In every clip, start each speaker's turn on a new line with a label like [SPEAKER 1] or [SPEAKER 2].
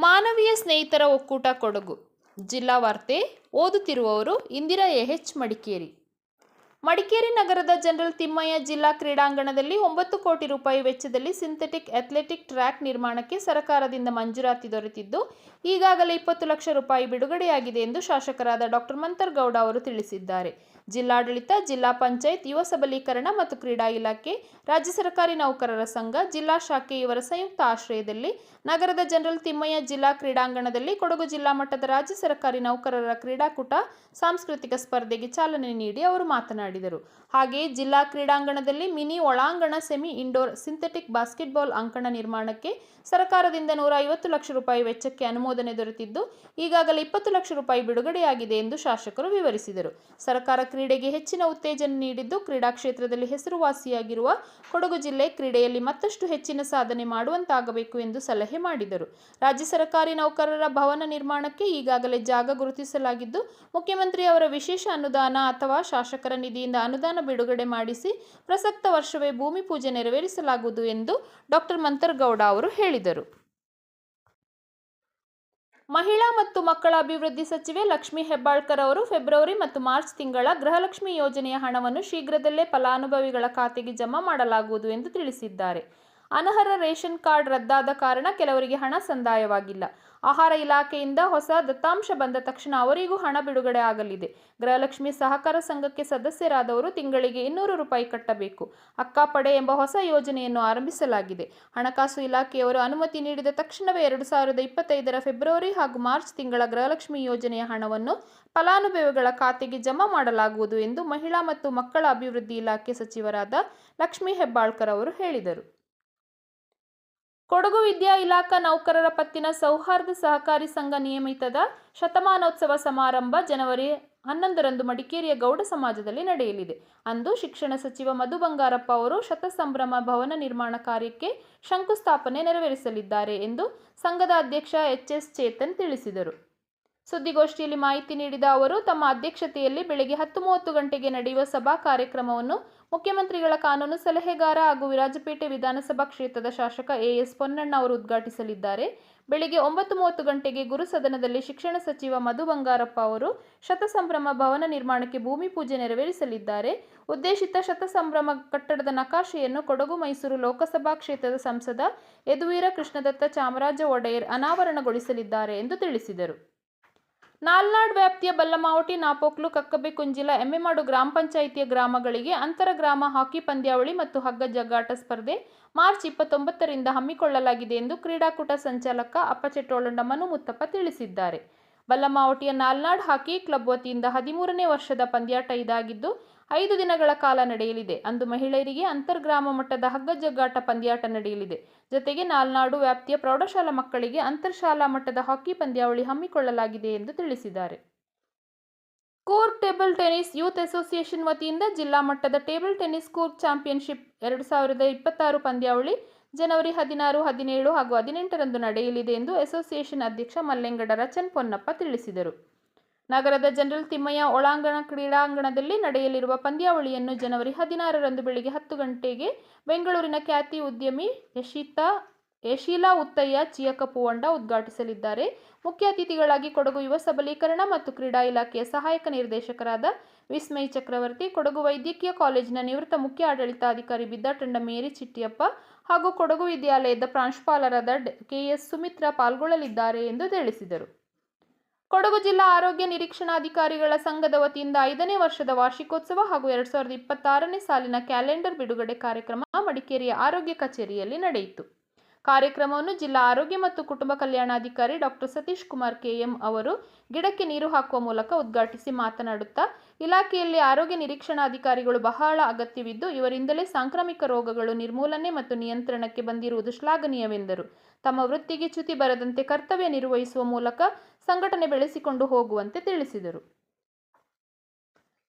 [SPEAKER 1] ಮಾನವೀಯ ಸ್ನೇಹಿತರ ಒಕ್ಕೂಟ ಕೊಡಗು. ಜಿಲ್ಲಾ ವಾರ್ತೆ ಓದುತ್ತಿರುವವರು ಇಂದಿರಾ ಎಚ್ ಮಡಿಕೇರಿ. ಮಡಿಕೇರಿ ನಗರದ ಜನರಲ್ ತಿಮ್ಮಯ್ಯ ಜಿಲ್ಲಾ ಕ್ರೀಡಾಂಗಣದಲ್ಲಿ 9 ಕೋಟಿ ರೂಪಾಯಿ ವೆಚ್ಚದಲ್ಲಿ ಸಿಂಥೆಟಿಕ್ ಅಥ್ಲೆಟಿಕ್ ಟ್ರ್ಯಾಕ್ ನಿರ್ಮಾಣಕ್ಕೆ ಸರ್ಕಾರದಿಂದ ಮಂಜೂರಾತಿ ದೊರೆತಿದ್ದು, ಈಗಾಗಲೇ 20 ಲಕ್ಷ ರೂಪಾಯಿ ಬಿಡುಗಡೆಯಾಗಿದೆ ಎಂದು ಶಾಸಕರಾದ ಡಾ ಮಂತರ್ಗೌಡ ಅವರು ತಿಳಿಸಿದ್ದಾರೆ. ಜಿಲ್ಲಾಡಳಿತ, ಜಿಲ್ಲಾ ಪಂಚಾಯತ್, ಯುವ ಸಬಲೀಕರಣ ಮತ್ತು ಕ್ರೀಡಾ ಇಲಾಖೆ, ರಾಜ್ಯ ಸರ್ಕಾರಿ ನೌಕರರ ಸಂಘ, ಜಿಲ್ಲಾ ಶಾಖೆ ಇವರ ಸಂಯುಕ್ತ ಆಶ್ರಯದಲ್ಲಿ ನಗರದ ಜನರಲ್ ತಿಮ್ಮಯ್ಯ ಜಿಲ್ಲಾ ಕ್ರೀಡಾಂಗಣದಲ್ಲಿ ಕೊಡಗು ಜಿಲ್ಲಾ ಮಟ್ಟದ ರಾಜ್ಯ ಸರ್ಕಾರಿ ನೌಕರರ ಕ್ರೀಡಾಕೂಟ ಸಾಂಸ್ಕೃತಿಕ ಸ್ಪರ್ಧೆಗೆ ಚಾಲನೆ ನೀಡಿ ಅವರು ಮಾತನಾಡಿದರು. ಹಾಗೆಯೇ ಜಿಲ್ಲಾ ಕ್ರೀಡಾಂಗಣದಲ್ಲಿ ಮಿನಿ ಒಳಾಂಗಣ ಸೆಮಿ ಇಂಡೋರ್ ಸಿಂಥೆಟಿಕ್ ಬಾಸ್ಕೆಟ್ಬಾಲ್ ಅಂಕಣ ನಿರ್ಮಾಣಕ್ಕೆ ಸರ್ಕಾರದಿಂದ 150 ಲಕ್ಷ ರೂಪಾಯಿ ವೆಚ್ಚಕ್ಕೆ ಅನುಮೋದನೆ ದೊರೆತಿದ್ದು, ಈಗಾಗಲೇ 20 ಲಕ್ಷ ರೂಪಾಯಿ ಬಿಡುಗಡೆಯಾಗಿದೆ ಎಂದು ಶಾಸಕರು ವಿವರಿಸಿದರು. ಸರ್ಕಾರ ಕ್ರೀಡೆಗೆ ಹೆಚ್ಚಿನ ಉತ್ತೇಜನ ನೀಡಿದ್ದು, ಕ್ರೀಡಾ ಕ್ಷೇತ್ರದಲ್ಲಿ ಹೆಸರುವಾಸಿಯಾಗಿರುವ ಕೊಡಗು ಜಿಲ್ಲೆ ಕ್ರೀಡೆಯಲ್ಲಿ ಮತ್ತಷ್ಟು ಹೆಚ್ಚಿನ ಸಾಧನೆ ಮಾಡುವಂತಾಗಬೇಕು ಎಂದು ಸಲಹೆ ಮಾಡಿದರು. ರಾಜ್ಯ ಸರ್ಕಾರಿ ನೌಕರರ ಭವನ ನಿರ್ಮಾಣಕ್ಕೆ ಈಗಾಗಲೇ ಜಾಗ ಗುರುತಿಸಲಾಗಿದ್ದು, ಮುಖ್ಯಮಂತ್ರಿ ಅವರ ವಿಶೇಷ ಅನುದಾನ ಅಥವಾ ಶಾಸಕರ ನಿಧಿಯಿಂದ ಅನುದಾನ ಬಿಡುಗಡೆ ಮಾಡಿಸಿ ಪ್ರಸಕ್ತ ವರ್ಷವೇ ಭೂಮಿ ಪೂಜೆ ನೆರವೇರಿಸಲಾಗುವುದು ಎಂದು ಡಾ ಮಂತರ್ಗೌಡ ಅವರು ಹೇಳಿದರು. ಮಹಿಳಾ ಮತ್ತು ಮಕ್ಕಳ ಅಭಿವೃದ್ಧಿ ಸಚಿವೆ ಲಕ್ಷ್ಮೀ ಹೆಬ್ಬಾಳ್ಕರ್ ಅವರು ಫೆಬ್ರವರಿ ಮತ್ತು ಮಾರ್ಚ್ ತಿಂಗಳ ಗೃಹಲಕ್ಷ್ಮಿ ಯೋಜನೆಯ ಹಣವನ್ನು ಶೀಘ್ರದಲ್ಲೇ ಫಲಾನುಭವಿಗಳ ಖಾತೆಗೆ ಜಮಾ ಮಾಡಲಾಗುವುದು ಎಂದು ತಿಳಿಸಿದ್ದಾರೆ. ಅನರ್ಹ ರೇಷನ್ ಕಾರ್ಡ್ ರದ್ದಾದ ಕಾರಣ ಕೆಲವರಿಗೆ ಹಣ ಸಂದಾಯವಾಗಿಲ್ಲ. ಆಹಾರ ಇಲಾಖೆಯಿಂದ ಹೊಸ ದತ್ತಾಂಶ ಬಂದ ತಕ್ಷಣ ಅವರಿಗೂ ಹಣ ಬಿಡುಗಡೆ ಆಗಲಿದೆ. ಗೃಹಲಕ್ಷ್ಮಿ ಸಹಕಾರ ಸಂಘಕ್ಕೆ ಸದಸ್ಯರಾದವರು ತಿಂಗಳಿಗೆ 200 ರೂಪಾಯಿ ಕಟ್ಟಬೇಕು. ಅಕ್ಕ ಪಡೆ ಎಂಬ ಹೊಸ ಯೋಜನೆಯನ್ನು ಆರಂಭಿಸಲಾಗಿದೆ. ಹಣಕಾಸು ಇಲಾಖೆಯವರು ಅನುಮತಿ ನೀಡಿದ ತಕ್ಷಣವೇ 2025ರ ಫೆಬ್ರವರಿ ಹಾಗೂ ಮಾರ್ಚ್ ತಿಂಗಳ ಗೃಹಲಕ್ಷ್ಮಿ ಯೋಜನೆಯ ಹಣವನ್ನು ಫಲಾನುಭವಿಗಳ ಖಾತೆಗೆ ಜಮಾ ಮಾಡಲಾಗುವುದು ಎಂದು ಮಹಿಳಾ ಮತ್ತು ಮಕ್ಕಳ ಅಭಿವೃದ್ಧಿ ಇಲಾಖೆ ಸಚಿವರಾದ ಲಕ್ಷ್ಮೀ ಹೆಬ್ಬಾಳ್ಕರ್ ಅವರು ಹೇಳಿದರು. ಕೊಡಗು ವಿದ್ಯಾ ಇಲಾಖಾ ನೌಕರರ ಪತ್ತಿನ ಸೌಹಾರ್ದ ಸಹಕಾರಿ ಸಂಘ ನಿಯಮಿತದ ಶತಮಾನೋತ್ಸವ ಸಮಾರಂಭ ಜನವರಿ 11ರಂದು ಮಡಿಕೇರಿಯ ಗೌಡ ಸಮಾಜದಲ್ಲಿ ನಡೆಯಲಿದೆ. ಅಂದು ಶಿಕ್ಷಣ ಸಚಿವ ಮಧು ಬಂಗಾರಪ್ಪ ಅವರು ಶತಸಂಭ್ರಮ ಭವನ ನಿರ್ಮಾಣ ಕಾರ್ಯಕ್ಕೆ ಶಂಕುಸ್ಥಾಪನೆ ನೆರವೇರಿಸಲಿದ್ದಾರೆ ಎಂದು ಸಂಘದ ಅಧ್ಯಕ್ಷ ಎಚ್ ಚೇತನ್ ತಿಳಿಸಿದರು. ಸುದ್ದಿಗೋಷ್ಠಿಯಲ್ಲಿ ಮಾಹಿತಿ ನೀಡಿದ ಅವರು, ತಮ್ಮ ಅಧ್ಯಕ್ಷತೆಯಲ್ಲಿ ಬೆಳಗ್ಗೆ 10:30 ಗಂಟೆಗೆ ನಡೆಯುವ ಸಭಾ ಕಾರ್ಯಕ್ರಮವನ್ನು ಮುಖ್ಯಮಂತ್ರಿಗಳ ಕಾನೂನು ಸಲಹೆಗಾರ ಹಾಗೂ ವಿರಾಜಪೇಟೆ ವಿಧಾನಸಭಾ ಕ್ಷೇತ್ರದ ಶಾಸಕ ಎಸ್ ಪೊನ್ನಣ್ಣ ಅವರು ಉದ್ಘಾಟಿಸಲಿದ್ದಾರೆ. ಬೆಳಗ್ಗೆ 9:30 ಗಂಟೆಗೆ ಗುರುಸದನದಲ್ಲಿ ಶಿಕ್ಷಣ ಸಚಿವ ಮಧು ಬಂಗಾರಪ್ಪ ಅವರು ಶತಸಂಭ್ರಮ ಭವನ ನಿರ್ಮಾಣಕ್ಕೆ ಭೂಮಿ ಪೂಜೆ ನೆರವೇರಿಸಲಿದ್ದಾರೆ. ಉದ್ದೇಶಿತ ಶತಸಂಭ್ರಮ ಕಟ್ಟಡದ ನಕಾಶೆಯನ್ನು ಕೊಡಗು ಮೈಸೂರು ಲೋಕಸಭಾ ಕ್ಷೇತ್ರದ ಸಂಸದ ಯದುವೀರ ಕೃಷ್ಣದತ್ತ ಚಾಮರಾಜ ಒಡೆಯರ್ ಅನಾವರಣಗೊಳಿಸಲಿದ್ದಾರೆ ಎಂದು ತಿಳಿಸಿದರು. ನಾಲ್ನಾಡ್ ವ್ಯಾಪ್ತಿಯ ಬಲ್ಲಮಾವಟಿ, ನಾಪೋಕ್ಲು, ಕಕ್ಕಬ್ಬೆ, ಕುಂಜಿಲ, ಎಮ್ಮೆಮಾಡು ಗ್ರಾಮ ಪಂಚಾಯಿತಿಯ ಗ್ರಾಮಗಳಿಗೆ ಅಂತರ ಗ್ರಾಮ ಹಾಕಿ ಪಂದ್ಯಾವಳಿ ಮತ್ತು ಹಗ್ಗ ಜಗ್ಗಾಟ ಸ್ಪರ್ಧೆ ಮಾರ್ಚ್ 29ರಿಂದ ಹಮ್ಮಿಕೊಳ್ಳಲಾಗಿದೆ ಎಂದು ಕ್ರೀಡಾಕೂಟ ಸಂಚಾಲಕ ಅಪ್ಪಚೆಟ್ಟೋಳಂಡ ಮನು ಮುತ್ತಪ್ಪ ತಿಳಿಸಿದ್ದಾರೆ. ಬಲ್ಲಮಾವಟಿಯ ನಾಲ್ನಾಡ್ ಹಾಕಿ ಕ್ಲಬ್ ವತಿಯಿಂದ 13ನೇ ವರ್ಷದ ಪಂದ್ಯಾಟ ಇದಾಗಿದ್ದು 5 ದಿನಗಳ ಕಾಲ ನಡೆಯಲಿದೆ. ಅಂದು ಮಹಿಳೆಯರಿಗೆ ಅಂತರ್ಗ್ರಾಮ ಮಟ್ಟದ ಹಗ್ಗ ಜಗ್ಗಾಟ ಪಂದ್ಯಾಟ ನಡೆಯಲಿದೆ. ಜೊತೆಗೆ ನಾಲ್ನಾಡು ವ್ಯಾಪ್ತಿಯ ಪ್ರೌಢಶಾಲಾ ಮಕ್ಕಳಿಗೆ ಅಂತರ್ಶಾಲಾ ಮಟ್ಟದ ಹಾಕಿ ಪಂದ್ಯಾವಳಿ ಹಮ್ಮಿಕೊಳ್ಳಲಾಗಿದೆ ಎಂದು ತಿಳಿಸಿದ್ದಾರೆ. Coorg table tennis youth association ವತಿಯಿಂದ ಜಿಲ್ಲಾ ಮಟ್ಟದ ಟೇಬಲ್ ಟೆನಿಸ್ ಕೂರ್ಗ್ ಚಾಂಪಿಯನ್ಶಿಪ್ 2026 ಪಂದ್ಯಾವಳಿ ಜನವರಿ 16, 17 ಹಾಗೂ 18ರಂದು ನಡೆಯಲಿದೆ ಎಂದು ಅಸೋಸಿಯೇಷನ್ ಅಧ್ಯಕ್ಷ ಮಲ್ಲೆಂಗಡ ರಚನ್ ಪೊನ್ನಪ್ಪ ತಿಳಿಸಿದರು. ನಗರದ ಜನರಲ್ ತಿಮ್ಮಯ್ಯ ಒಳಾಂಗಣ ಕ್ರೀಡಾಂಗಣದಲ್ಲಿ ನಡೆಯಲಿರುವ ಪಂದ್ಯಾವಳಿಯನ್ನು ಜನವರಿ 16ರಂದು ಬೆಳಗ್ಗೆ 10 ಗಂಟೆಗೆ ಬೆಂಗಳೂರಿನ ಖ್ಯಾತಿ ಉದ್ಯಮಿ ಯಶೀಲಾ ಉತ್ತಯ್ಯ ಚಿಯಕ ಪೂವಂಡ ಉದ್ಘಾಟಿಸಲಿದ್ದಾರೆ. ಮುಖ್ಯ ಅತಿಥಿಗಳಾಗಿ ಕೊಡಗು ಯುವ ಸಬಲೀಕರಣ ಮತ್ತು ಕ್ರೀಡಾ ಇಲಾಖೆಯ ಸಹಾಯಕ ನಿರ್ದೇಶಕರಾದ ವಿಸ್ಮಯ್ ಚಕ್ರವರ್ತಿ, ಕೊಡಗು ವೈದ್ಯಕೀಯ ಕಾಲೇಜಿನ ನಿವೃತ್ತ ಮುಖ್ಯ ಆಡಳಿತಾಧಿಕಾರಿ ಬಿದ್ದಾಟಂಡ ಮೇರಿ ಚಿಟ್ಟಿಯಪ್ಪ ಹಾಗೂ ಕೊಡಗು ವಿದ್ಯಾಲಯದ ಪ್ರಾಂಶುಪಾಲರಾದ ಕೆಎಸ್ ಸುಮಿತ್ರಾ ಪಾಲ್ಗೊಳ್ಳಲಿದ್ದಾರೆ ಎಂದು ತಿಳಿಸಿದರು. ಕೊಡಗು ಜಿಲ್ಲಾ ಆರೋಗ್ಯ ನಿರೀಕ್ಷಣಾಧಿಕಾರಿಗಳ ಸಂಘದ ವತಿಯಿಂದ 5ನೇ ವರ್ಷದ ವಾರ್ಷಿಕೋತ್ಸವ ಹಾಗೂ 2026ನೇ ಸಾಲಿನ ಕ್ಯಾಲೆಂಡರ್ ಬಿಡುಗಡೆ ಕಾರ್ಯಕ್ರಮ ಮಡಿಕೇರಿಯ ಆರೋಗ್ಯ ಕಚೇರಿಯಲ್ಲಿ ನಡೆಯಿತು. ಕಾರ್ಯಕ್ರಮವನ್ನು ಜಿಲ್ಲಾ ಆರೋಗ್ಯ ಮತ್ತು ಕುಟುಂಬ ಕಲ್ಯಾಣಾಧಿಕಾರಿ ಡಾ ಸತೀಶ್ ಕುಮಾರ್ ಕೆಎಂ ಅವರು ಗಿಡಕ್ಕೆ ನೀರು ಹಾಕುವ ಮೂಲಕ ಉದ್ಘಾಟಿಸಿ ಮಾತನಾಡುತ್ತಾ, ಇಲಾಖೆಯಲ್ಲಿ ಆರೋಗ್ಯ ನಿರೀಕ್ಷಣಾಧಿಕಾರಿಗಳು ಬಹಳ ಅಗತ್ಯವಿದ್ದು, ಇವರಿಂದಲೇ ಸಾಂಕ್ರಾಮಿಕ ರೋಗಗಳು ನಿರ್ಮೂಲನೆ ಮತ್ತು ನಿಯಂತ್ರಣಕ್ಕೆ ಬಂದಿರುವುದು ಶ್ಲಾಘನೀಯವೆಂದರು. ತಮ್ಮ ವೃತ್ತಿಗೆ ಚ್ಯುತಿ ಬರದಂತೆ ಕರ್ತವ್ಯ ನಿರ್ವಹಿಸುವ ಮೂಲಕ ಸಂಘಟನೆ ಬೆಳೆಸಿಕೊಂಡು ಹೋಗುವಂತೆ ತಿಳಿಸಿದರು.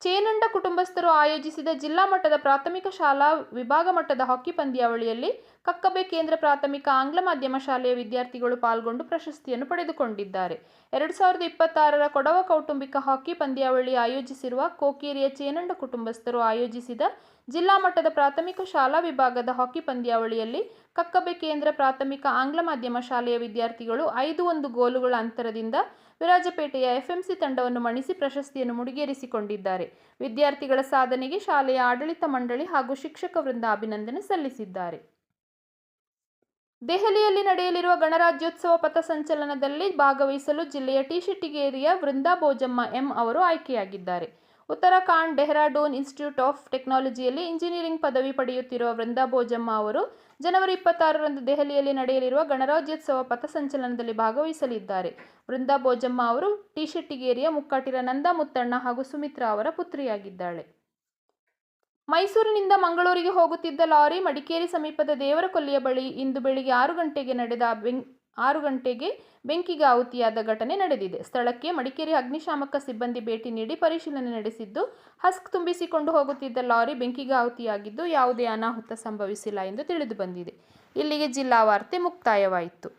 [SPEAKER 1] ಚೇನಂಡ ಕುಟುಂಬಸ್ಥರು ಆಯೋಜಿಸಿದ ಜಿಲ್ಲಾ ಮಟ್ಟದ ಪ್ರಾಥಮಿಕ ಶಾಲಾ ವಿಭಾಗ ಮಟ್ಟದ ಹಾಕಿ ಪಂದ್ಯಾವಳಿಯಲ್ಲಿ ಕಕ್ಕಬ್ಬೆ ಕೇಂದ್ರ ಪ್ರಾಥಮಿಕ ಆಂಗ್ಲ ಮಾಧ್ಯಮ ಶಾಲೆಯ ವಿದ್ಯಾರ್ಥಿಗಳು ಪಾಲ್ಗೊಂಡು ಪ್ರಶಸ್ತಿಯನ್ನು ಪಡೆದುಕೊಂಡಿದ್ದಾರೆ. 2026ರ ಕೊಡವ ಕೌಟುಂಬಿಕ ಹಾಕಿ ಪಂದ್ಯಾವಳಿ ಆಯೋಜಿಸಿರುವ ಕೋಕೇರಿಯ ಚೇನಂಡ ಕುಟುಂಬಸ್ಥರು ಆಯೋಜಿಸಿದ ಜಿಲ್ಲಾ ಮಟ್ಟದ ಪ್ರಾಥಮಿಕ ಶಾಲಾ ವಿಭಾಗದ ಹಾಕಿ ಪಂದ್ಯಾವಳಿಯಲ್ಲಿ ಕಕ್ಕಬ್ಬೆ ಕೇಂದ್ರ ಪ್ರಾಥಮಿಕ ಆಂಗ್ಲ ಮಾಧ್ಯಮ ಶಾಲೆಯ ವಿದ್ಯಾರ್ಥಿಗಳು 5-1 ಗೋಲುಗಳ ಅಂತರದಿಂದ ವಿರಾಜಪೇಟೆಯ ಎಫ್ಎಂಸಿ ತಂಡವನ್ನು ಮಣಿಸಿ ಪ್ರಶಸ್ತಿಯನ್ನು ಮುಡಿಗೇರಿಸಿಕೊಂಡಿದ್ದಾರೆ. ವಿದ್ಯಾರ್ಥಿಗಳ ಸಾಧನೆಗೆ ಶಾಲೆಯ ಆಡಳಿತ ಮಂಡಳಿ ಹಾಗೂ ಶಿಕ್ಷಕ ವೃಂದ ಅಭಿನಂದನೆ ಸಲ್ಲಿಸಿದ್ದಾರೆ. ದೆಹಲಿಯಲ್ಲಿ ನಡೆಯಲಿರುವ ಗಣರಾಜ್ಯೋತ್ಸವ ಪಥಸಂಚಲನದಲ್ಲಿ ಭಾಗವಹಿಸಲು ಜಿಲ್ಲೆಯ ಟಿ-ಶೆಟ್ಟಿಗೇರಿಯ ವೃಂದಾ ಬೋಜಮ್ಮ ಎಂ ಅವರು ಆಯ್ಕೆಯಾಗಿದ್ದಾರೆ. ಉತ್ತರಾಖಂಡ್ ಡೆಹ್ರಾಡೂನ್ ಇನ್ಸ್ಟಿಟ್ಯೂಟ್ ಆಫ್ ಟೆಕ್ನಾಲಜಿಯಲ್ಲಿ ಇಂಜಿನಿಯರಿಂಗ್ ಪದವಿ ಪಡೆಯುತ್ತಿರುವ ವೃಂದಾ ಬೋಜಮ್ಮ ಅವರು ಜನವರಿ 26ರಂದು ದೆಹಲಿಯಲ್ಲಿ ನಡೆಯಲಿರುವ ಗಣರಾಜ್ಯೋತ್ಸವ ಪಥಸಂಚಲನದಲ್ಲಿ ಭಾಗವಹಿಸಲಿದ್ದಾರೆ. ವೃಂದಾ ಬೋಜಮ್ಮ ಅವರು ಟಿ-ಶೆಟ್ಟಿಗೇರಿಯ ಮುಕ್ಕಾಟಿರ ನಂದಾ ಮುತ್ತಣ್ಣ ಹಾಗೂ ಸುಮಿತ್ರಾ ಅವರ ಪುತ್ರಿಯಾಗಿದ್ದಾಳೆ. ಮೈಸೂರಿನಿಂದ ಮಂಗಳೂರಿಗೆ ಹೋಗುತ್ತಿದ್ದ ಲಾರಿ ಮಡಿಕೇರಿ ಸಮೀಪದ ದೇವರಕೊಲ್ಲಿಯ ಬಳಿ ಇಂದು ಬೆಳಿಗ್ಗೆ 6 ಗಂಟೆಗೆ ಬೆಂಕಿಗೆ ಆಹುತಿಯಾದ ಘಟನೆ ನಡೆದಿದೆ. ಸ್ಥಳಕ್ಕೆ ಮಡಿಕೇರಿ ಅಗ್ನಿಶಾಮಕ ಸಿಬ್ಬಂದಿ ಭೇಟಿ ನೀಡಿ ಪರಿಶೀಲನೆ ನಡೆಸಿದ್ದು, ಹಸ್ಕ್ ತುಂಬಿಸಿಕೊಂಡು ಹೋಗುತ್ತಿದ್ದ ಲಾರಿ ಬೆಂಕಿಗೆ ಆಹುತಿಯಾಗಿದ್ದು ಯಾವುದೇ ಅನಾಹುತ ಸಂಭವಿಸಿಲ್ಲ ಎಂದು ತಿಳಿದುಬಂದಿದೆ. ಇಲ್ಲಿಗೆ ಜಿಲ್ಲಾ ವಾರ್ತೆ ಮುಕ್ತಾಯವಾಯಿತು.